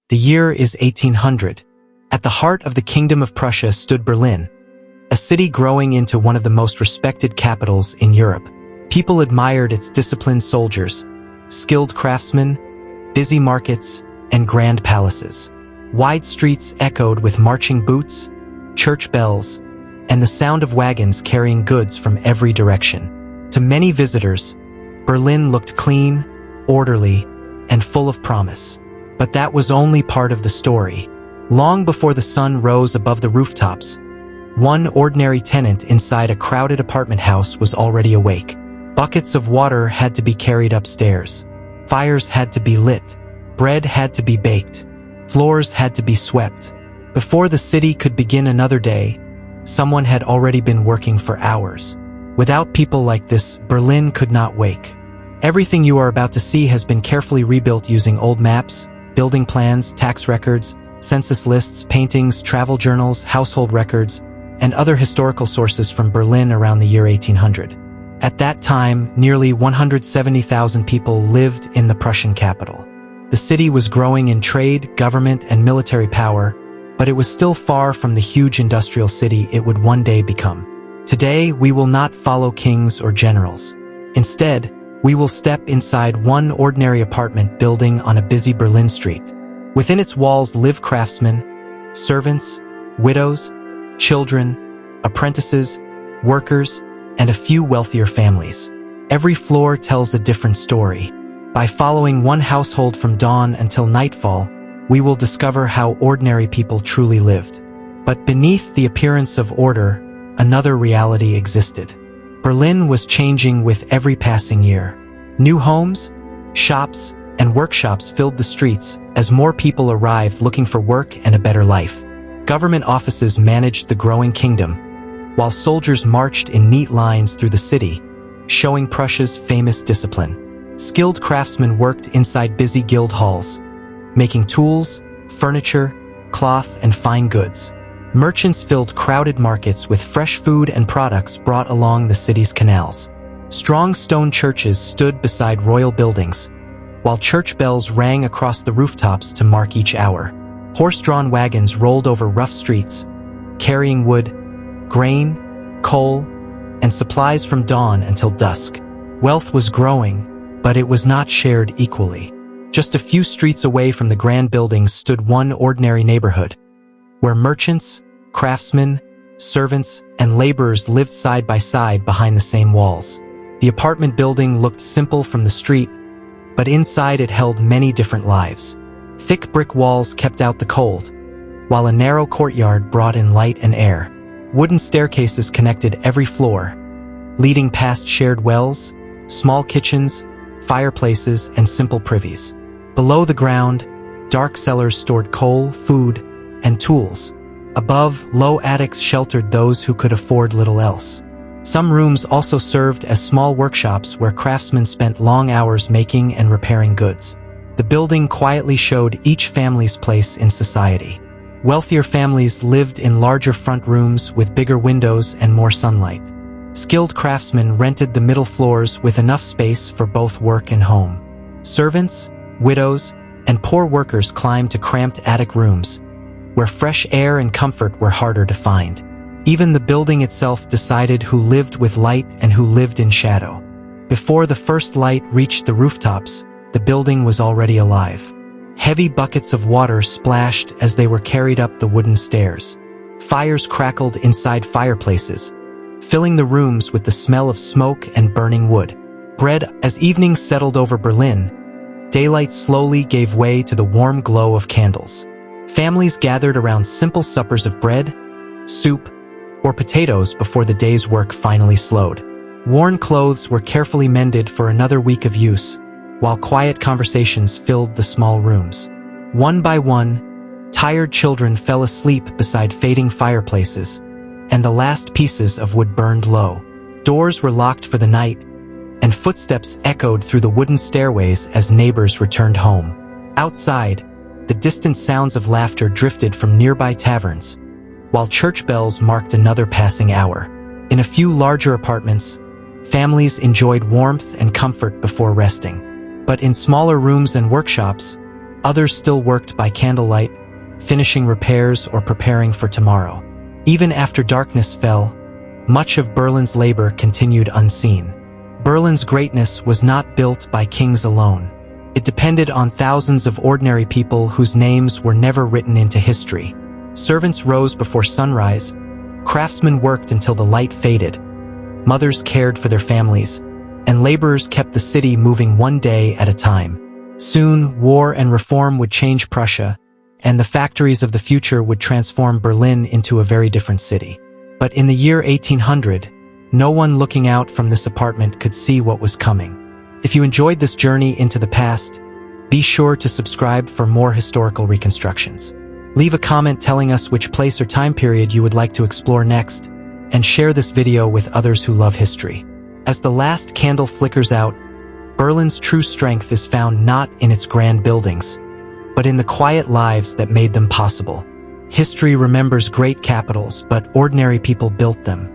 The year is 1800. At the heart of the Kingdom of Prussia stood Berlin, a city growing into one of the most respected capitals in Europe. People admired its disciplined soldiers, skilled craftsmen, busy markets, and grand palaces. Wide streets echoed with marching boots, church bells, and the sound of wagons carrying goods from every direction. To many visitors, Berlin looked clean, orderly, and full of promise. But that was only part of the story. Long before the sun rose above the rooftops, one ordinary tenant inside a crowded apartment house was already awake. Buckets of water had to be carried upstairs. Fires had to be lit. Bread had to be baked. Floors had to be swept. Before the city could begin another day, someone had already been working for hours. Without people like this, Berlin could not wake. Everything you are about to see has been carefully rebuilt using old maps, building plans, tax records, census lists, paintings, travel journals, household records, and other historical sources from Berlin around the year 1800. At that time, nearly 170,000 people lived in the Prussian capital. The city was growing in trade, government, and military power, but it was still far from the huge industrial city it would one day become. Today, we will not follow kings or generals. Instead, we will step inside one ordinary apartment building on a busy Berlin street. Within its walls live craftsmen, servants, widows, children, apprentices, workers, and a few wealthier families. Every floor tells a different story. By following one household from dawn until nightfall, we will discover how ordinary people truly lived. But beneath the appearance of order, another reality existed. Berlin was changing with every passing year. New homes, shops, and workshops filled the streets as more people arrived looking for work and a better life. Government offices managed the growing kingdom, while soldiers marched in neat lines through the city, showing Prussia's famous discipline. Skilled craftsmen worked inside busy guild halls, making tools, furniture, cloth, and fine goods. Merchants filled crowded markets with fresh food and products brought along the city's canals. Strong stone churches stood beside royal buildings, while church bells rang across the rooftops to mark each hour. Horse-drawn wagons rolled over rough streets, carrying wood, grain, coal, and supplies from dawn until dusk. Wealth was growing, but it was not shared equally. Just a few streets away from the grand buildings stood one ordinary neighborhood, where merchants, craftsmen, servants, and laborers lived side by side behind the same walls. The apartment building looked simple from the street, but inside it held many different lives. Thick brick walls kept out the cold, while a narrow courtyard brought in light and air. Wooden staircases connected every floor, leading past shared wells, small kitchens, fireplaces, and simple privies. Below the ground, dark cellars stored coal, food, and tools. Above, low attics sheltered those who could afford little else. Some rooms also served as small workshops where craftsmen spent long hours making and repairing goods. The building quietly showed each family's place in society. Wealthier families lived in larger front rooms with bigger windows and more sunlight. Skilled craftsmen rented the middle floors with enough space for both work and home. Servants, widows, and poor workers climbed to cramped attic rooms, where fresh air and comfort were harder to find. Even the building itself decided who lived with light and who lived in shadow. Before the first light reached the rooftops, the building was already alive. Heavy buckets of water splashed as they were carried up the wooden stairs. Fires crackled inside fireplaces, filling the rooms with the smell of smoke and burning wood. As evening settled over Berlin, daylight slowly gave way to the warm glow of candles. Families gathered around simple suppers of bread, soup, or potatoes before the day's work finally slowed. Worn clothes were carefully mended for another week of use, while quiet conversations filled the small rooms. One by one, tired children fell asleep beside fading fireplaces, and the last pieces of wood burned low. Doors were locked for the night, and footsteps echoed through the wooden stairways as neighbors returned home. Outside, the distant sounds of laughter drifted from nearby taverns, while church bells marked another passing hour. In a few larger apartments, families enjoyed warmth and comfort before resting. But in smaller rooms and workshops, Others still worked by candlelight, finishing repairs or preparing for tomorrow. Even after darkness fell, much of Berlin's labor continued unseen. Berlin's greatness was not built by kings alone. It depended on thousands of ordinary people whose names were never written into history. Servants rose before sunrise, craftsmen worked until the light faded, mothers cared for their families, and laborers kept the city moving one day at a time. Soon, war and reform would change Prussia, and the factories of the future would transform Berlin into a very different city. But in the year 1800, no one looking out from this apartment could see what was coming. If you enjoyed this journey into the past, be sure to subscribe for more historical reconstructions. Leave a comment telling us which place or time period you would like to explore next, and share this video with others who love history. As the last candle flickers out, Berlin's true strength is found not in its grand buildings, but in the quiet lives that made them possible. History remembers great capitals, but ordinary people built them.